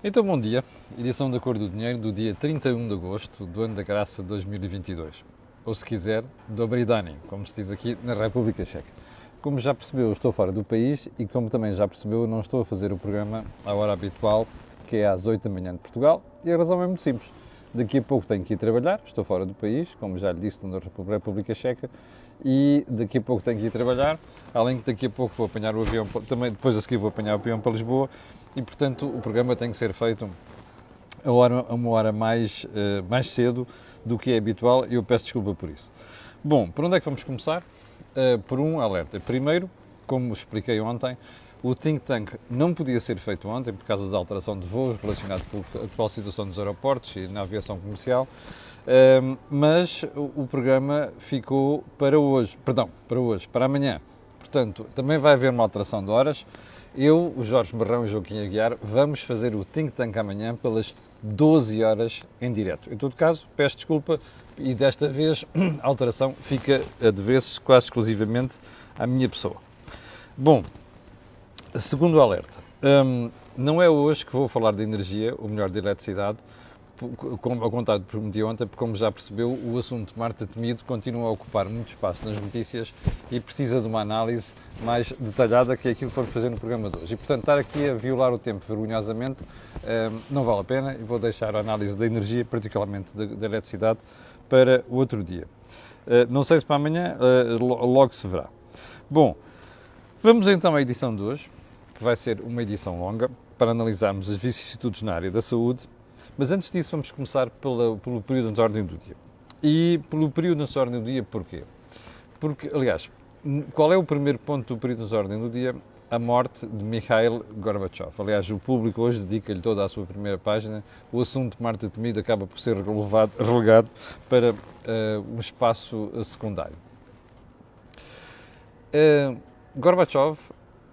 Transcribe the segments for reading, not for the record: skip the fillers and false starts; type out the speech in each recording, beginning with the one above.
Então, bom dia, edição da Cor do Dinheiro do dia 31 de agosto do ano da graça de 2022. Ou, se quiser, Dobrý den, como se diz aqui na República Checa. Como já percebeu, estou fora do país e, como também já percebeu, não estou a fazer o programa à hora habitual, que é às 8 da manhã de Portugal, e a razão é muito simples. Daqui a pouco tenho que ir trabalhar, estou fora do país, como já lhe disse, na República Checa, e daqui a pouco tenho que ir trabalhar, além que daqui a pouco vou apanhar o avião, também depois a seguir vou apanhar o avião para Lisboa, e portanto o programa tem que ser feito a uma hora mais cedo do que é habitual, e eu peço desculpa por isso. Bom, por onde é que vamos começar? Por um alerta. Primeiro, como expliquei ontem, o think tank não podia ser feito ontem por causa da alteração de voos relacionado com a atual situação dos aeroportos e na aviação comercial, mas o programa ficou para amanhã. Portanto, também vai haver uma alteração de horas. Eu, o Jorge Marrão e o Joaquim Aguiar vamos fazer o think tank amanhã pelas 12 horas em direto. Em todo caso, peço desculpa e desta vez a alteração fica a dever-se quase exclusivamente à minha pessoa. Bom, segundo alerta, não é hoje que vou falar de energia, ou melhor, de eletricidade, ao contrário do que prometi ontem, porque, como já percebeu, o assunto Marta Temido continua a ocupar muito espaço nas notícias e precisa de uma análise mais detalhada, que é aquilo que vamos fazer no programa de hoje. E, portanto, estar aqui a violar o tempo vergonhosamente não vale a pena, e vou deixar a análise da energia, particularmente da eletricidade, para o outro dia. Não sei se para amanhã, logo se verá. Bom, vamos então à edição de hoje, que vai ser uma edição longa, para analisarmos as vicissitudes na área da saúde. Mas antes disso, vamos começar pelo período de ordem do dia. E pelo período de ordem do dia, porquê? Porque, aliás, qual é o primeiro ponto do período de ordem do dia? A morte de Mikhail Gorbachev. Aliás, o público hoje dedica-lhe toda a sua primeira página. O assunto de Marta Temido acaba por ser relegado para um espaço secundário. Gorbachev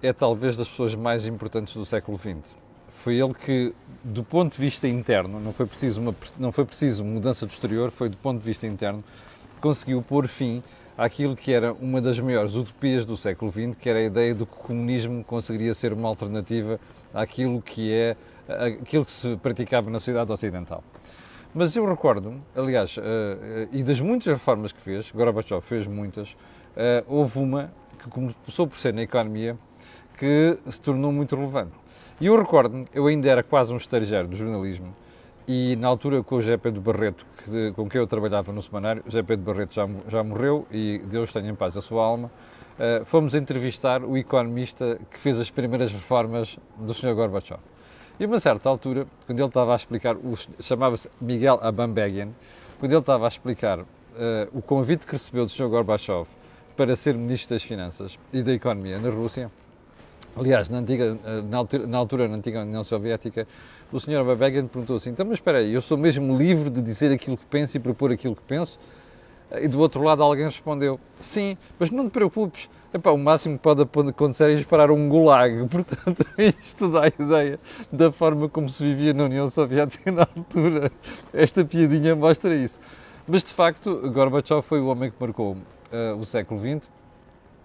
é talvez das pessoas mais importantes do século XX. Foi ele que, do ponto de vista interno, não foi preciso mudança do exterior, foi do ponto de vista interno, conseguiu pôr fim àquilo que era uma das maiores utopias do século XX, que era a ideia de que o comunismo conseguiria ser uma alternativa àquilo que se praticava na sociedade ocidental. Mas eu recordo-me, aliás, e das muitas reformas que fez, Gorbachev fez muitas, houve uma que começou por ser na economia, que se tornou muito relevante. E eu recordo-me, eu ainda era quase um estagiário do jornalismo, e na altura com o José Pedro Barreto, com quem eu trabalhava no semanário, o José Pedro Barreto já morreu e Deus tenha em paz a sua alma, fomos entrevistar o economista que fez as primeiras reformas do Sr. Gorbachev. E a uma certa altura, quando ele estava a explicar, chamava-se Miguel Abambegian, quando ele estava a explicar o convite que recebeu do Sr. Gorbachev para ser Ministro das Finanças e da Economia na Rússia, aliás, na altura, na antiga União Soviética, o Sr. Abambegian perguntou assim: então, mas espera aí, eu sou mesmo livre de dizer aquilo que penso e propor aquilo que penso? E do outro lado alguém respondeu: sim, mas não te preocupes, epá, o máximo que pode acontecer é disparar um gulag. Portanto, isto dá a ideia da forma como se vivia na União Soviética na altura. Esta piadinha mostra isso. Mas, de facto, Gorbachev foi o homem que marcou o século XX.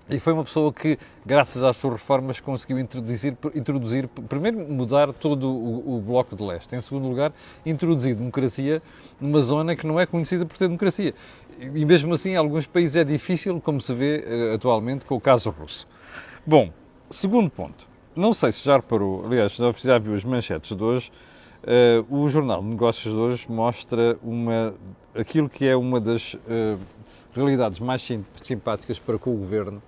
E foi uma pessoa que, graças às suas reformas, conseguiu introduzir, primeiro, mudar todo o Bloco de Leste. Em segundo lugar, introduzir democracia numa zona que não é conhecida por ter democracia. E mesmo assim, em alguns países é difícil, como se vê atualmente com o caso russo. Bom, segundo ponto. Não sei se já reparou, aliás, já viu as manchetes de hoje, o Jornal de Negócios de hoje mostra aquilo que é uma das realidades mais simpáticas para com o Governo.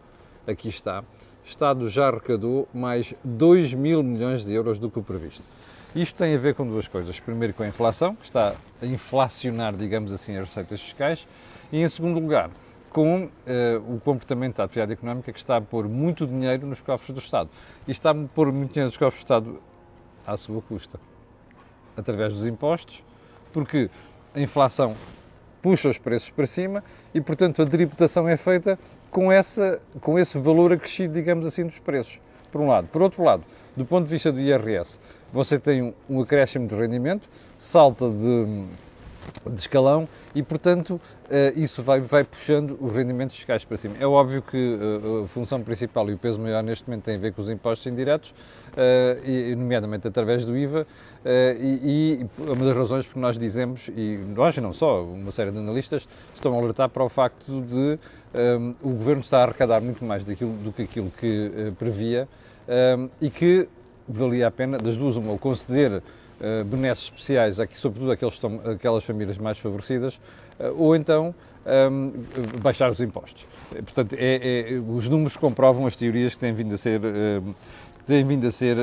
Aqui está. O Estado já arrecadou mais 2 mil milhões de euros do que o previsto. Isto tem a ver com duas coisas. Primeiro, com a inflação, que está a inflacionar, digamos assim, as receitas fiscais. E, em segundo lugar, com o comportamento da atividade económica, que está a pôr muito dinheiro nos cofres do Estado. E está a pôr muito dinheiro nos cofres do Estado à sua custa, através dos impostos, porque a inflação puxa os preços para cima e, portanto, a tributação é feita com esse valor acrescido, digamos assim, dos preços, por um lado. Por outro lado, do ponto de vista do IRS, você tem um acréscimo de rendimento, salta de de escalão e, portanto, isso vai puxando os rendimentos fiscais para cima. É óbvio que a função principal e o peso maior neste momento tem a ver com os impostos indiretos, nomeadamente através do IVA, e uma das razões porque nós dizemos, e nós e não só, uma série de analistas estão a alertar para o facto de o Governo está a arrecadar muito mais do que aquilo que previa e que valia a pena, das duas uma, ou conceder benesses especiais, aqui, sobretudo aquelas famílias mais favorecidas, ou então baixar os impostos. Portanto, os números comprovam as teorias que têm vindo a ser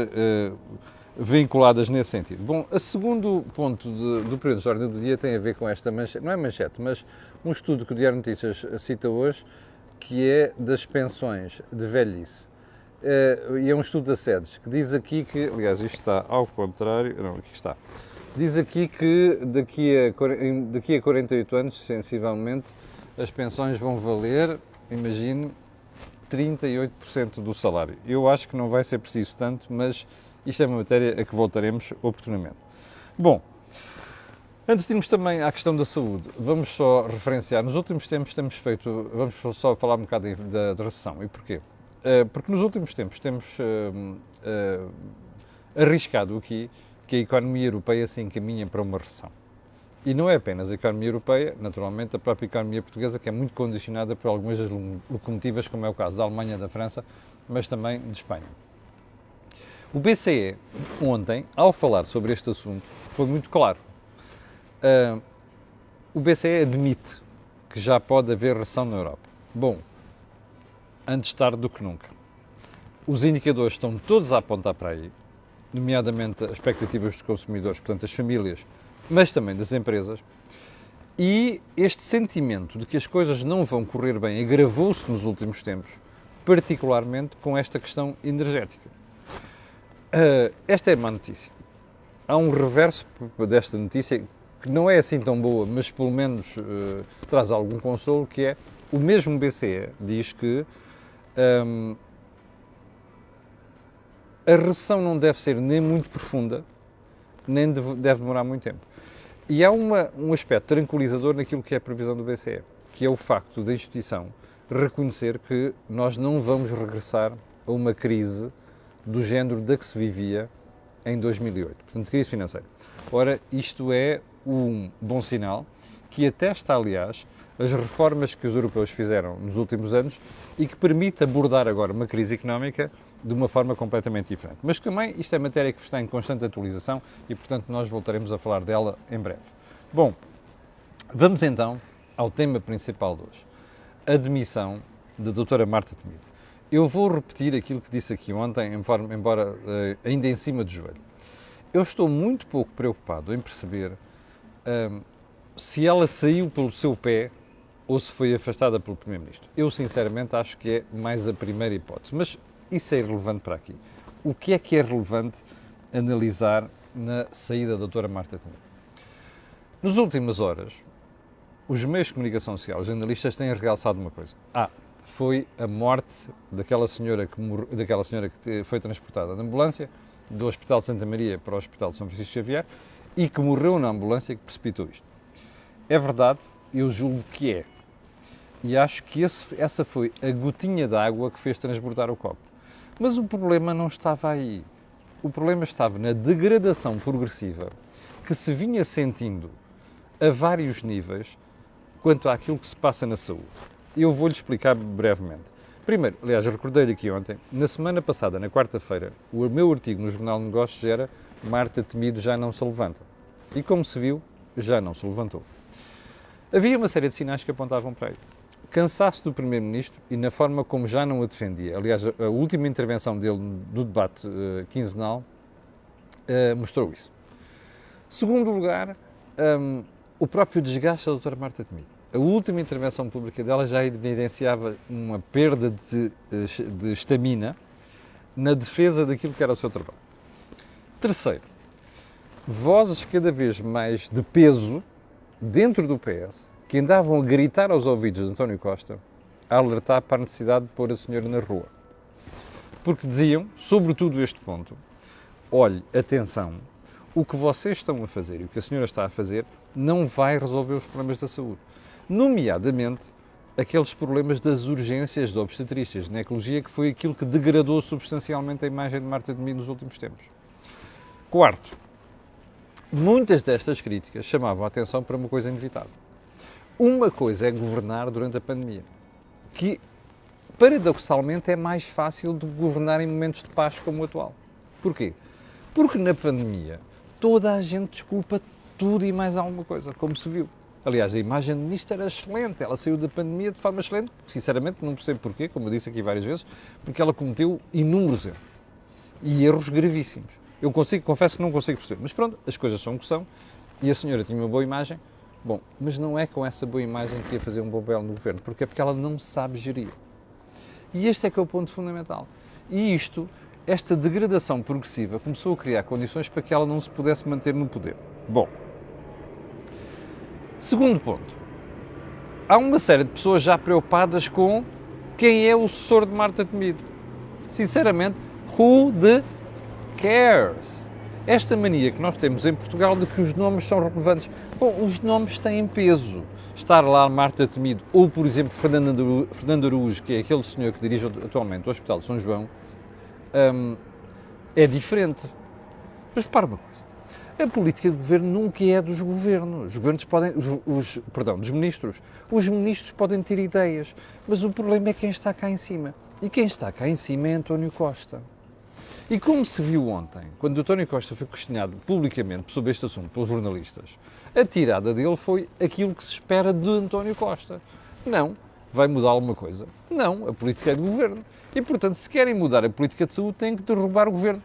vinculadas nesse sentido. Bom, o segundo ponto do período de ordem do dia tem a ver com esta manchete, não é manchete, mas um estudo que o Diário de Notícias cita hoje, que é das pensões de velhice. E é um estudo da SEDES, que diz aqui que, aliás, isto está ao contrário, não, aqui está, diz aqui que daqui a 48 anos, sensivelmente, as pensões vão valer, imagine, 38% do salário. Eu acho que não vai ser preciso tanto, mas isto é uma matéria a que voltaremos oportunamente. Bom, antes de irmos também à questão da saúde, vamos só referenciar, nos últimos tempos vamos só falar um bocado da recessão. E porquê? Porque nos últimos tempos temos arriscado aqui que a economia europeia se encaminha para uma recessão. E não é apenas a economia europeia, naturalmente a própria economia portuguesa, que é muito condicionada por algumas das locomotivas, como é o caso da Alemanha, da França, mas também de Espanha. O BCE, ontem, ao falar sobre este assunto, foi muito claro. O BCE admite que já pode haver recessão na Europa. Bom, antes tarde do que nunca. Os indicadores estão todos a apontar para aí, nomeadamente as expectativas dos consumidores, portanto as famílias, mas também das empresas, e este sentimento de que as coisas não vão correr bem agravou-se nos últimos tempos, particularmente com esta questão energética. Esta é a má notícia. Há um reverso desta notícia que não é assim tão boa, mas pelo menos traz algum consolo, que é o mesmo BCE diz que a recessão não deve ser nem muito profunda, nem deve demorar muito tempo. E há um aspecto tranquilizador naquilo que é a previsão do BCE, que é o facto da instituição reconhecer que nós não vamos regressar a uma crise do género da que se vivia em 2008, portanto, crise financeira. Ora, isto é um bom sinal, que atesta, aliás, as reformas que os europeus fizeram nos últimos anos e que permite abordar agora uma crise económica de uma forma completamente diferente. Mas também isto é matéria que está em constante atualização e, portanto, nós voltaremos a falar dela em breve. Bom, vamos então ao tema principal de hoje, a demissão da doutora Marta Temido. Eu vou repetir aquilo que disse aqui ontem, embora ainda em cima do joelho. Eu estou muito pouco preocupado em perceber se ela saiu pelo seu pé ou se foi afastada pelo Primeiro-Ministro. Eu, sinceramente, acho que é mais a primeira hipótese, mas isso é irrelevante para aqui. O que é relevante analisar na saída da doutora Marta Temido? Nas últimas horas, os meios de comunicação social, os analistas têm realçado uma coisa. Foi a morte daquela senhora que foi transportada na ambulância do Hospital de Santa Maria para o Hospital de São Francisco Xavier e que morreu na ambulância que precipitou isto. É verdade, eu julgo que é. E acho que essa foi a gotinha d'água que fez transbordar o copo. Mas o problema não estava aí. O problema estava na degradação progressiva que se vinha sentindo a vários níveis quanto àquilo que se passa na saúde. Eu vou-lhe explicar brevemente. Primeiro, aliás, recordei-lhe aqui ontem, na semana passada, na quarta-feira, o meu artigo no Jornal de Negócios era Marta Temido já não se levanta. E como se viu, já não se levantou. Havia uma série de sinais que apontavam para aí. Cansaço do Primeiro-Ministro e na forma como já não a defendia. Aliás, a última intervenção dele no debate quinzenal mostrou isso. Segundo lugar, o próprio desgaste da doutora Marta Temido. A última intervenção pública dela já evidenciava uma perda de estamina na defesa daquilo que era o seu trabalho. Terceiro, vozes cada vez mais de peso dentro do PS que andavam a gritar aos ouvidos de António Costa a alertar para a necessidade de pôr a senhora na rua. Porque diziam, sobretudo este ponto, olhe, atenção, o que vocês estão a fazer e o que a senhora está a fazer não vai resolver os problemas da saúde. Nomeadamente, aqueles problemas das urgências de obstetrícias, de ginecologia, que foi aquilo que degradou substancialmente a imagem de Marta Temido nos últimos tempos. Quarto, muitas destas críticas chamavam a atenção para uma coisa inevitável. Uma coisa é governar durante a pandemia, que paradoxalmente é mais fácil de governar em momentos de paz como o atual. Porquê? Porque na pandemia toda a gente desculpa tudo e mais alguma coisa, como se viu. Aliás, a imagem do ministro era excelente, ela saiu da pandemia de forma excelente, sinceramente não percebo porquê, como eu disse aqui várias vezes, porque ela cometeu inúmeros erros, e erros gravíssimos. Eu confesso que não consigo perceber, mas pronto, as coisas são o que são, e a senhora tinha uma boa imagem, bom, mas não é com essa boa imagem que ia fazer um bom papel no governo, porque é porque ela não sabe gerir. E este é que é o ponto fundamental. E esta degradação progressiva começou a criar condições para que ela não se pudesse manter no poder. Bom, segundo ponto, há uma série de pessoas já preocupadas com quem é o sucessor de Marta Temido. Sinceramente, who the cares? Esta mania que nós temos em Portugal de que os nomes são relevantes. Bom, os nomes têm peso. Estar lá Marta Temido ou, por exemplo, Fernando Araújo, que é aquele senhor que dirige atualmente o Hospital de São João, é diferente. Mas repara uma coisa, a política de governo nunca é dos governos. Os governos podem, dos ministros. Os ministros podem ter ideias, mas o problema é quem está cá em cima. E quem está cá em cima é António Costa. E como se viu ontem, quando o António Costa foi questionado publicamente sobre este assunto pelos jornalistas, a tirada dele foi aquilo que se espera de António Costa. Não, vai mudar alguma coisa? Não, a política é do governo. E, portanto, se querem mudar a política de saúde, têm que derrubar o governo.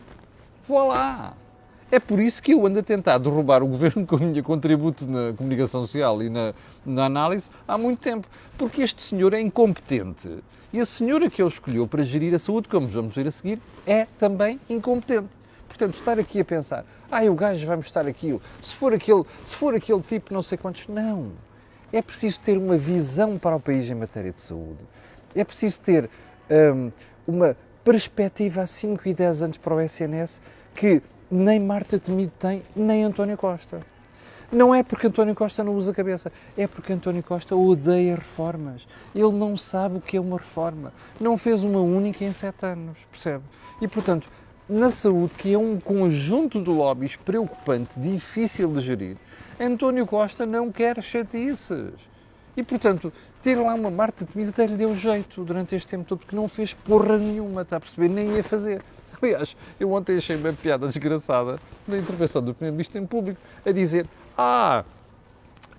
Voilá! É por isso que eu ando a tentar derrubar o governo com o meu contributo na comunicação social e na análise há muito tempo. Porque este senhor é incompetente. E a senhora que ele escolheu para gerir a saúde, como vamos ver a seguir, é também incompetente. Portanto, estar aqui a pensar, o gajo vai mostrar aquilo, se for aquele tipo não sei quantos, não. É preciso ter uma visão para o país em matéria de saúde. É preciso ter uma perspectiva a 5 e 10 anos para o SNS que nem Marta Temido tem, nem António Costa. Não é porque António Costa não usa a cabeça, é porque António Costa odeia reformas. Ele não sabe o que é uma reforma. Não fez uma única em 7 anos, percebe? E, portanto, na saúde, que é um conjunto de lobbies preocupante, difícil de gerir, António Costa não quer chatices. E, portanto, ter lá uma Marta Temido até lhe deu jeito durante este tempo todo, porque não fez porra nenhuma, está a perceber? Nem ia fazer. Aliás, eu ontem achei uma piada desgraçada da intervenção do Primeiro-Ministro em público, a dizer,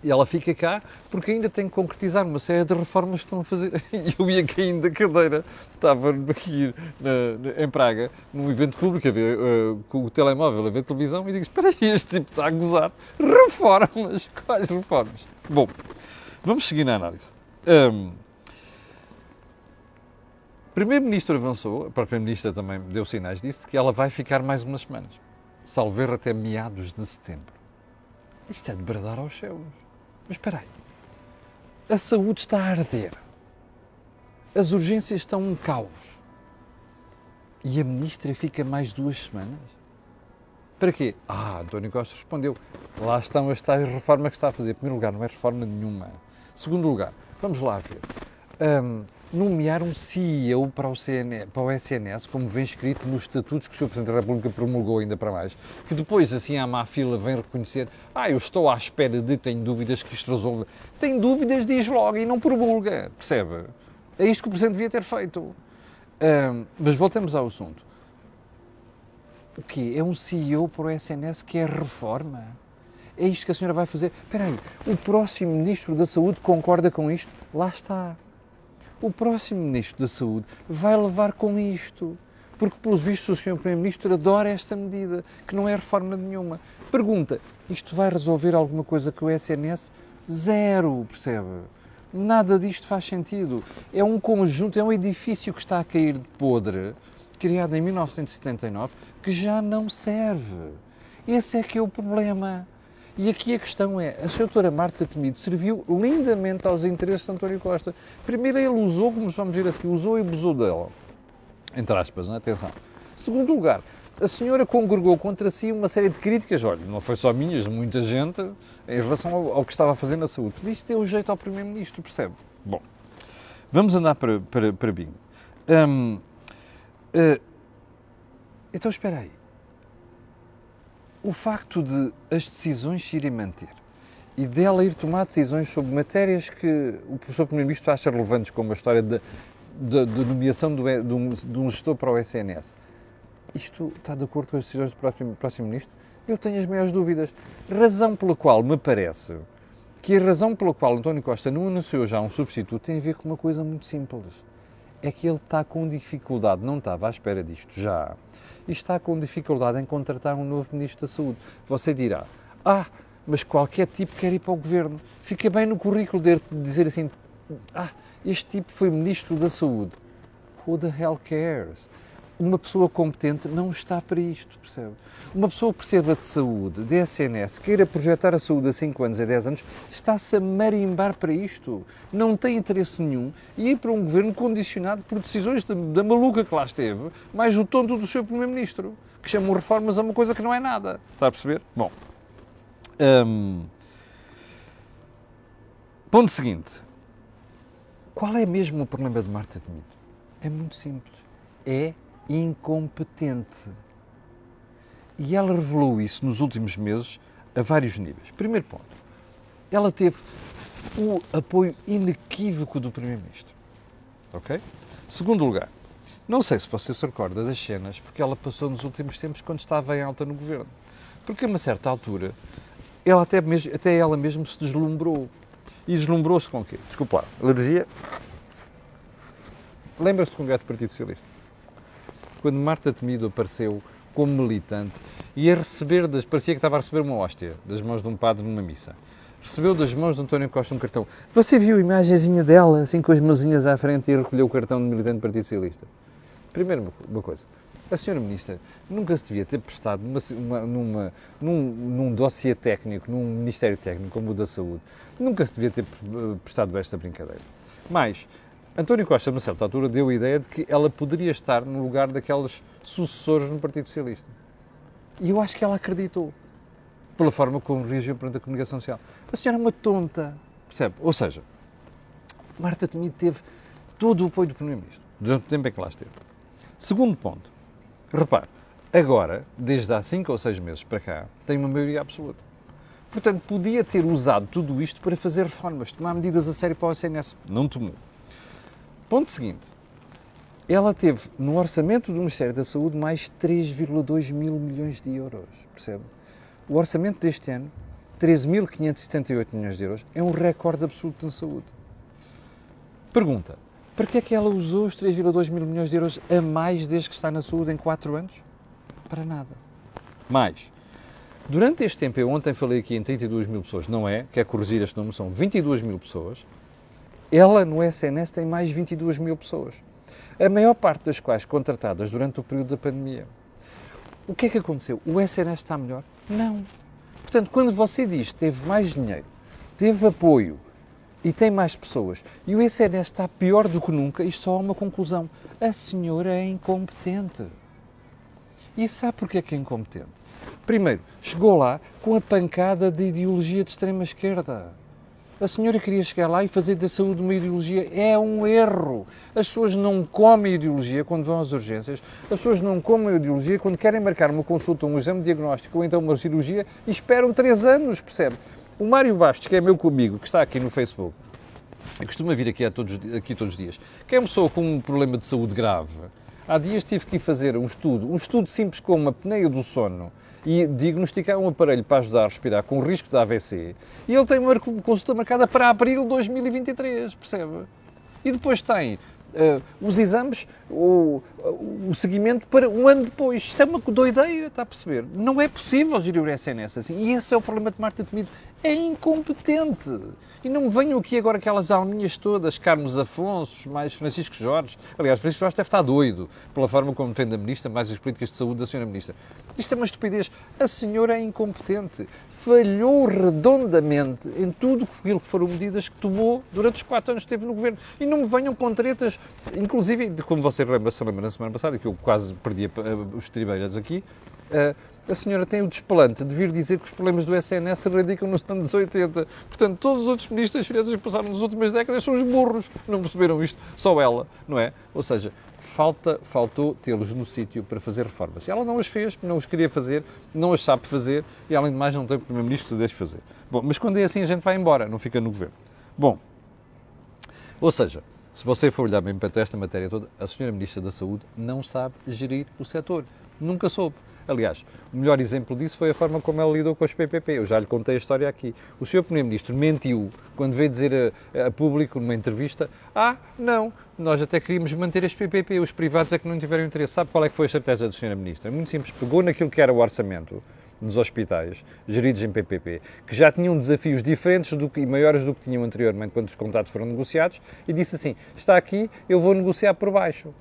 e ela fica cá porque ainda tem que concretizar uma série de reformas que estão a fazer. E eu ia caindo da cadeira, estava aqui em Praga, num evento público, a ver, com o telemóvel, a ver televisão, e digo, espera aí, este tipo está a gozar. Reformas? Quais reformas? Bom, vamos seguir na análise. O Primeiro-Ministro avançou, a própria Ministra também deu sinais disso, que ela vai ficar mais umas semanas. Salvo erro até meados de setembro. Isto é de bradar aos céus. Mas espera aí. A saúde está a arder. As urgências estão um caos. E a Ministra fica mais 2 semanas? Para quê? António Costa respondeu. Lá estão as tais reformas que está a fazer. Em primeiro lugar, não é reforma nenhuma. Segundo lugar, vamos lá ver. Nomear um CEO para o SNS, como vem escrito nos estatutos que o Sr. Presidente da República promulgou ainda para mais, que depois, assim, à má fila, vem reconhecer, eu estou à espera tenho dúvidas que isto resolva. Tem dúvidas, diz logo e não promulga, percebe? É isto que o Presidente devia ter feito. Mas voltemos ao assunto. O quê? É um CEO para o SNS que é reforma? É isto que a senhora vai fazer? Espera aí, o próximo Ministro da Saúde concorda com isto? Lá está. O próximo Ministro da Saúde vai levar com isto, porque, pelos vistos, o Sr. Primeiro-Ministro adora esta medida, que não é reforma nenhuma. Pergunta, isto vai resolver alguma coisa com o SNS? Zero, percebe? Nada disto faz sentido. É um conjunto, é um edifício que está a cair de podre, criado em 1979, que já não serve. Esse é que é o problema. E aqui a questão é, a doutora Marta Temido serviu lindamente aos interesses de António Costa. Primeiro ele usou, como vamos ver a seguir, usou e abusou dela. Entre aspas, não é? Atenção. Segundo lugar, A senhora congregou contra si uma série de críticas, olha, não foi só minhas, de muita gente, em relação ao que estava a fazer na saúde. Isto deu jeito ao Primeiro-Ministro, percebe? Bom, vamos andar para Bingo. Então, espera aí. O facto de as decisões se irem manter e dela ir tomar decisões sobre matérias que o professor Primeiro-Ministro acha relevantes, como a história da nomeação de um gestor para o SNS, isto está de acordo com as decisões do próximo Ministro? Eu tenho as maiores dúvidas. Razão pela qual me parece que a razão pela qual António Costa não anunciou já um substituto tem a ver com uma coisa muito simples. É que ele está com dificuldade, não estava à espera disto já, e está com dificuldade em contratar um novo Ministro da Saúde. Você dirá, mas qualquer tipo quer ir para o Governo. Fica bem no currículo de dizer assim, este tipo foi Ministro da Saúde. Who the hell cares? Uma pessoa competente não está para isto, percebe? Uma pessoa que perceba de saúde, de SNS, queira projetar a saúde a 5 anos, a 10 anos, está-se a marimbar para isto. Não tem interesse nenhum e ir para um governo condicionado por decisões da maluca que lá esteve, mais o tonto do seu Primeiro-Ministro, que chamam reformas a uma coisa que não é nada. Está a perceber? Bom. Ponto seguinte. Qual é mesmo o problema de Marta Temido? É muito simples. É incompetente. E ela revelou isso nos últimos meses a vários níveis. Primeiro ponto, ela teve o apoio inequívoco do Primeiro-Ministro. Ok? Segundo lugar, não sei se você se recorda das cenas, porque ela passou nos últimos tempos quando estava em alta no governo. Porque a uma certa altura, ela até ela mesma se deslumbrou. E deslumbrou-se com o quê? Desculpa lá, alergia. Lembra-se do Congresso do Partido Socialista? Quando Marta Temido apareceu como militante e parecia que estava a receber uma hóstia das mãos de um padre numa missa. Recebeu das mãos de António Costa um cartão. Você viu a imagenzinha dela, assim com as mãozinhas à frente e recolheu o cartão de militante do Partido Socialista? Primeiro, uma coisa. A senhora Ministra nunca se devia ter prestado num dossiê técnico, num Ministério Técnico como o da Saúde, nunca se devia ter prestado esta brincadeira. Mas António Costa, a uma certa altura, deu a ideia de que ela poderia estar no lugar daqueles sucessores no Partido Socialista. E eu acho que ela acreditou, pela forma como reagiu perante a comunicação social. A senhora é uma tonta, percebe? Ou seja, Marta Temido teve todo o apoio do Primeiro-Ministro, durante o tempo em que lá esteve. Segundo ponto, repare, agora, desde há 5 ou 6 meses para cá, tem uma maioria absoluta. Portanto, podia ter usado tudo isto para fazer reformas, tomar medidas a sério para o SNS. Não tomou. Ponto seguinte, ela teve no orçamento do Ministério da Saúde mais 3,2 mil milhões de euros, percebe? O orçamento deste ano, 13.578 milhões de euros, é um recorde absoluto na saúde. Pergunta, para que é que ela usou os 3,2 mil milhões de euros a mais desde que está na saúde em 4 anos? Para nada. Mais, durante este tempo, eu ontem falei aqui em 32 mil pessoas, não é? Quer corrigir este número, são 22 mil pessoas. Ela, no SNS, tem mais 22 mil pessoas, a maior parte das quais contratadas durante o período da pandemia. O que é que aconteceu? O SNS está melhor? Não. Portanto, quando você diz que teve mais dinheiro, teve apoio e tem mais pessoas, e o SNS está pior do que nunca, isto só há uma conclusão. A senhora é incompetente. E sabe porquê que é incompetente? Primeiro, chegou lá com a pancada de ideologia de extrema-esquerda. A senhora queria chegar lá e fazer da saúde uma ideologia. É um erro. As pessoas não comem ideologia quando vão às urgências. As pessoas não comem ideologia quando querem marcar uma consulta, um exame diagnóstico ou então uma cirurgia e esperam 3 anos, percebe? O Mário Bastos, que é meu amigo, que está aqui no Facebook, e costuma vir aqui todos os dias, que é uma pessoa com um problema de saúde grave. Há dias tive que ir fazer um estudo simples como uma apneia do sono, e diagnosticar um aparelho para ajudar a respirar com risco de AVC, e ele tem uma consulta marcada para abril de 2023, percebe? E depois tem os exames, o seguimento para um ano depois. Isto é uma doideira, está a perceber? Não é possível gerir o SNS assim. E esse é o problema de Marta Temido. É incompetente. E não me venham aqui agora aquelas alminhas todas, Carlos Afonso, mais Francisco Jorge. Aliás, Francisco Jorge deve estar doido pela forma como defende a Ministra, mais as políticas de saúde da Sra. Ministra. Isto é uma estupidez. A senhora é incompetente. Falhou redondamente em tudo aquilo que foram medidas que tomou durante os 4 anos que esteve no Governo. E não me venham com tretas, inclusive, como você se lembra na semana passada, que eu quase perdi os tribeiros aqui, a senhora tem o desplante de vir dizer que os problemas do SNS se radicam nos anos 80. Portanto, todos os outros ministros das Finanças que passaram nas últimas décadas são os burros. Não perceberam isto, só ela, não é? Ou seja, faltou tê-los no sítio para fazer reformas. Ela não as fez, não os queria fazer, não as sabe fazer e, além de mais, não tem o primeiro-ministro que o deixe fazer. Bom, mas quando é assim, a gente vai embora, não fica no governo. Bom, ou seja, se você for olhar bem para esta matéria toda, a senhora Ministra da Saúde não sabe gerir o setor. Nunca soube. Aliás, o melhor exemplo disso foi a forma como ela lidou com os PPP. Eu já lhe contei a história aqui. O Sr. Primeiro-Ministro mentiu quando veio dizer a público, numa entrevista, não, nós até queríamos manter este PPP, os privados é que não tiveram interesse. Sabe qual é que foi a estratégia da Sra. Ministra? Muito simples, pegou naquilo que era o orçamento dos hospitais, geridos em PPP, que já tinham desafios diferentes e maiores do que tinham anteriormente quando os contratos foram negociados, e disse assim, está aqui, eu vou negociar por baixo.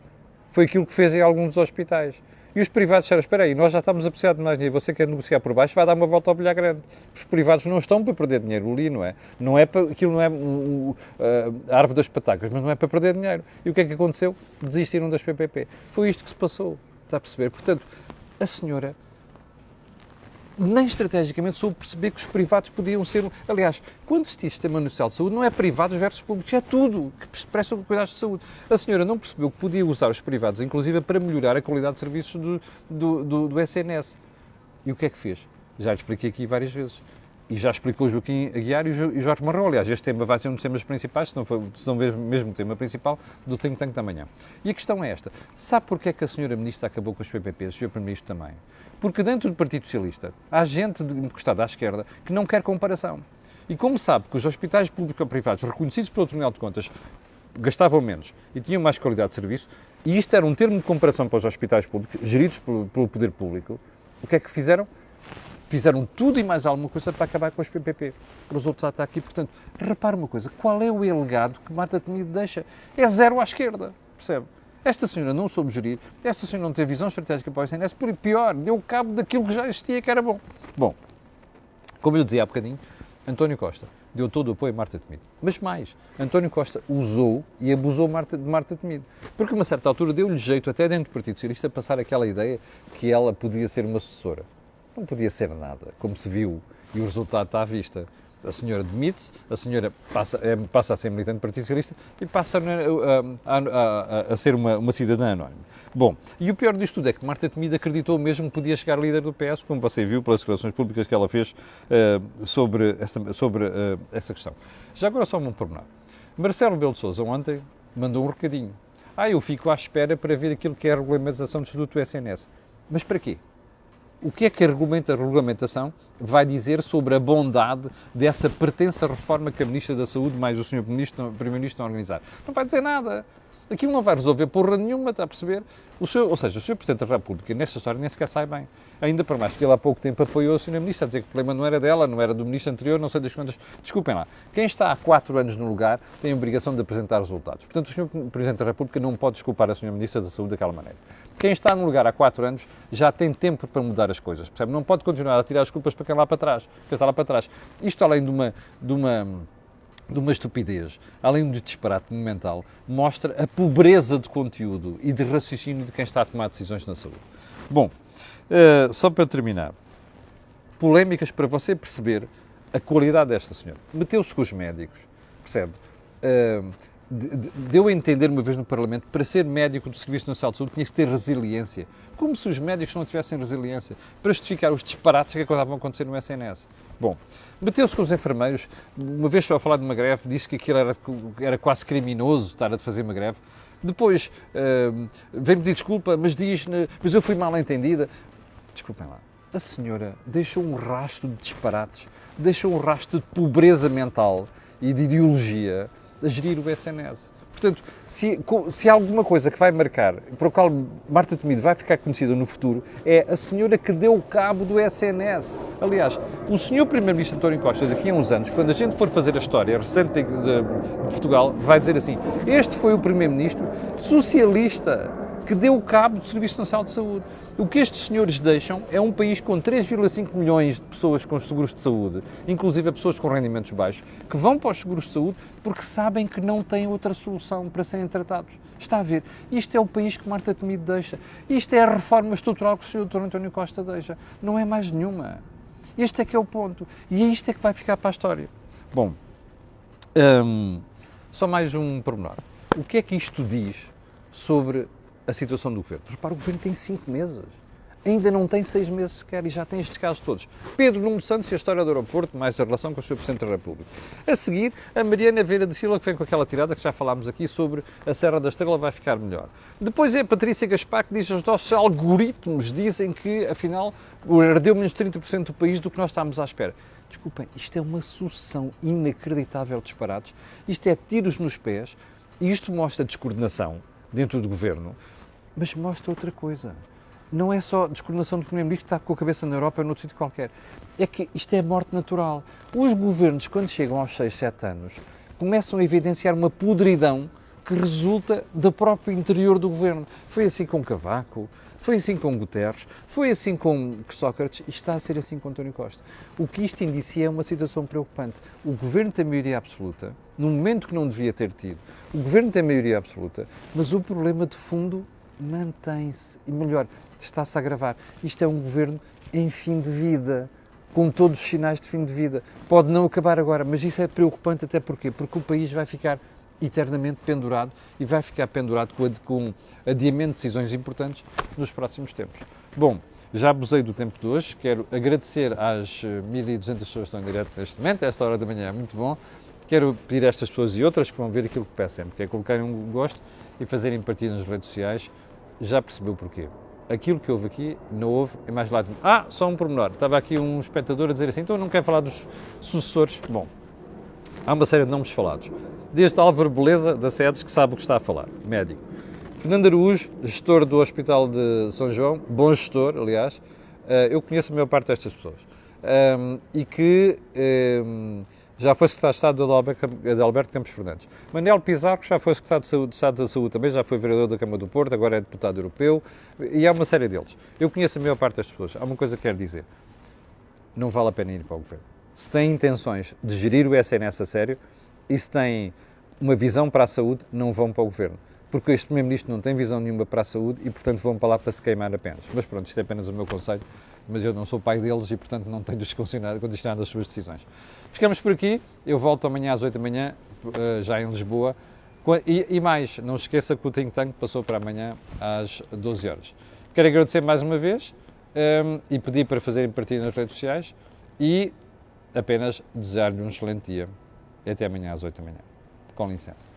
Foi aquilo que fez em alguns dos hospitais. E os privados disseram, espera aí, nós já estamos a precisar de mais dinheiro, você quer negociar por baixo, vai dar uma volta ao bilhar grande. Os privados não estão para perder dinheiro ali, não é? Aquilo não é a árvore das patacas, mas não é para perder dinheiro. E o que é que aconteceu? Desistiram das PPP. Foi isto que se passou, está a perceber? Portanto, a senhora nem estrategicamente soube perceber que os privados podiam ser... Aliás, quando se diz Sistema Nacional de Saúde, não é privados versus públicos, é tudo que presta cuidados de saúde. A senhora não percebeu que podia usar os privados, inclusive, para melhorar a qualidade de serviços do SNS. E o que é que fez? Já lhe expliquei aqui várias vezes. E já explicou Joaquim Aguiar e Jorge Marrão. Aliás, este tema vai ser um dos temas principais, se não mesmo o tema principal, do Think Tank da manhã. E a questão é esta. Sabe porquê é que a senhora Ministra acabou com os PPPs, o Sr. Primeiro-Ministro também? Porque dentro do Partido Socialista há gente encostada à esquerda que não quer comparação. E como sabe que os hospitais públicos ou privados reconhecidos pelo Tribunal de Contas gastavam menos e tinham mais qualidade de serviço, e isto era um termo de comparação para os hospitais públicos, geridos pelo poder público, o que é que fizeram? Fizeram tudo e mais alguma coisa para acabar com os PPP. O resultado está aqui. Portanto, repare uma coisa, qual é o legado que Marta Temido deixa? É zero à esquerda, percebe? Esta senhora não soube gerir, esta senhora não teve visão estratégica para o SNS, por pior, deu cabo daquilo que já existia, que era bom. Bom, como eu dizia há bocadinho, António Costa deu todo o apoio a Marta Temido. Mas mais, António Costa usou e abusou de Marta Temido. Porque a uma certa altura deu-lhe jeito, até dentro do Partido Socialista, a passar aquela ideia que ela podia ser uma assessora. Não podia ser nada, como se viu, e o resultado está à vista. A senhora demite-se, a senhora passa a ser militante do Partido Socialista e passa a ser uma cidadã anónima. Bom, e o pior disto tudo é que Marta Temido acreditou mesmo que podia chegar líder do PS, como você viu pelas declarações públicas que ela fez sobre essa questão. Já agora só um pormenor. Marcelo Rebelo de Sousa ontem mandou um recadinho. Eu fico à espera para ver aquilo que é a regulamentação do Estatuto do SNS. Mas para quê? O que é que a regulamentação vai dizer sobre a bondade dessa pretensa reforma que a Ministra da Saúde mais o Sr. Primeiro-Ministro estão a organizar? Não vai dizer nada. Aquilo não vai resolver porra nenhuma, está a perceber? Ou seja, o Sr. Presidente da República, nesta história, nem sequer sai bem. Ainda por mais que ele há pouco tempo apoiou a Sra. Ministra, a dizer que o problema não era dela, não era do Ministro anterior, não sei das quantas. Desculpem lá. Quem está há 4 anos no lugar tem a obrigação de apresentar resultados. Portanto, o Sr. Presidente da República não pode desculpar a Sra. Ministra da Saúde daquela maneira. Quem está no lugar há 4 anos já tem tempo para mudar as coisas, percebe? Não pode continuar a tirar as culpas para quem lá para trás, quem está lá para trás. Isto, além de uma estupidez, além de disparate mental, mostra a pobreza de conteúdo e de raciocínio de quem está a tomar decisões na saúde. Bom, só para terminar, polémicas para você perceber a qualidade desta senhora. Meteu-se com os médicos, percebe? Deu a entender uma vez no Parlamento, para ser médico do Serviço Nacional de Saúde tinha que ter resiliência. Como se os médicos não tivessem resiliência, para justificar os disparates que acabavam a acontecer no SNS. Bom, meteu-se com os enfermeiros, uma vez só a falar de uma greve, disse que aquilo era quase criminoso estar a fazer uma greve. Depois vem pedir desculpa, mas mas eu fui mal entendida. Desculpem lá, a senhora deixou um rastro de disparates, deixou um rastro de pobreza mental e de ideologia a gerir o SNS. Portanto, se há alguma coisa que vai marcar, para o qual Marta Temido vai ficar conhecida no futuro, é a senhora que deu cabo do SNS. Aliás, o senhor Primeiro-Ministro António Costa, daqui a uns anos, quando a gente for fazer a história recente de Portugal, vai dizer assim, este foi o Primeiro-Ministro socialista que deu cabo do Serviço Nacional de Saúde. O que estes senhores deixam é um país com 3,5 milhões de pessoas com seguros de saúde, inclusive pessoas com rendimentos baixos, que vão para os seguros de saúde porque sabem que não têm outra solução para serem tratados. Está a ver? Isto é o país que Marta Temido deixa. Isto é a reforma estrutural que o Sr. Dr. António Costa deixa. Não é mais nenhuma. Este é que é o ponto. E é isto é que vai ficar para a história. Bom, só mais um pormenor. O que é que isto diz sobre a situação do Governo? Repara, o Governo tem 5 meses. Ainda não tem 6 meses sequer e já tem estes casos todos. Pedro Nuno Santos e a história do aeroporto, mais a relação com o Sr. Presidente da República. A seguir, a Mariana Vieira de Silva, que vem com aquela tirada que já falámos aqui sobre a Serra da Estrela vai ficar melhor. Depois é a Patrícia Gaspar que diz que os nossos algoritmos dizem que, afinal, ardeu menos 30% do país do que nós estávamos à espera. Desculpem, isto é uma sucessão inacreditável de disparates. Isto é tiros nos pés e isto mostra descoordenação dentro do Governo, mas mostra outra coisa. Não é só descoordenação do Primeiro-Ministro que está com a cabeça na Europa ou noutro sítio qualquer. É que isto é morte natural. Os governos, quando chegam aos 6, 7 anos, começam a evidenciar uma podridão que resulta do próprio interior do governo. Foi assim com Cavaco, foi assim com Guterres, foi assim com Sócrates e está a ser assim com António Costa. O que isto indicia é uma situação preocupante. O governo tem maioria absoluta, num momento que não devia ter tido. O governo tem maioria absoluta, mas o problema de fundo mantém-se. E melhor, está-se a agravar. Isto é um governo em fim de vida, com todos os sinais de fim de vida. Pode não acabar agora, mas isso é preocupante até porquê? Porque o país vai ficar eternamente pendurado e vai ficar pendurado com adiamento de decisões importantes nos próximos tempos. Bom, já abusei do tempo de hoje, quero agradecer às 1.200 pessoas que estão em direto neste momento, a esta hora da manhã é muito bom. Quero pedir a estas pessoas e outras que vão ver aquilo que peço sempre, que é colocarem um gosto e fazerem partilha nas redes sociais. Já percebeu porquê? Aquilo que houve aqui, não houve, é mais lado. Só um pormenor. Estava aqui um espectador a dizer assim, então não quer falar dos sucessores? Bom, há uma série de nomes falados. Desde Álvaro Beleza, da SEDES, que sabe o que está a falar, médico. Fernando Araújo, gestor do Hospital de São João, bom gestor, aliás. Eu conheço a maior parte destas pessoas. E que já foi secretário de Estado de Alberto Campos Fernandes. Manuel Pizarro, que já foi secretário de Estado da Saúde também, já foi vereador da Câmara do Porto, agora é deputado europeu, e há uma série deles. Eu conheço a maior parte destas pessoas. Há uma coisa que quero dizer. Não vale a pena ir para o Governo. Se têm intenções de gerir o SNS a sério e se têm uma visão para a saúde, não vão para o Governo. Porque este Primeiro-Ministro não tem visão nenhuma para a saúde e, portanto, vão para lá para se queimar apenas. Mas pronto, isto é apenas o meu conselho, mas eu não sou pai deles e, portanto, não tenho condicionado as suas decisões. Ficamos por aqui, eu volto amanhã às 8 da manhã, já em Lisboa, e mais, não se esqueça que o Think Tank passou para amanhã às 12 horas. Quero agradecer mais uma vez e pedir para fazerem partilha nas redes sociais e apenas desejar-lhe um excelente dia. E até amanhã às 8 da manhã. Com licença.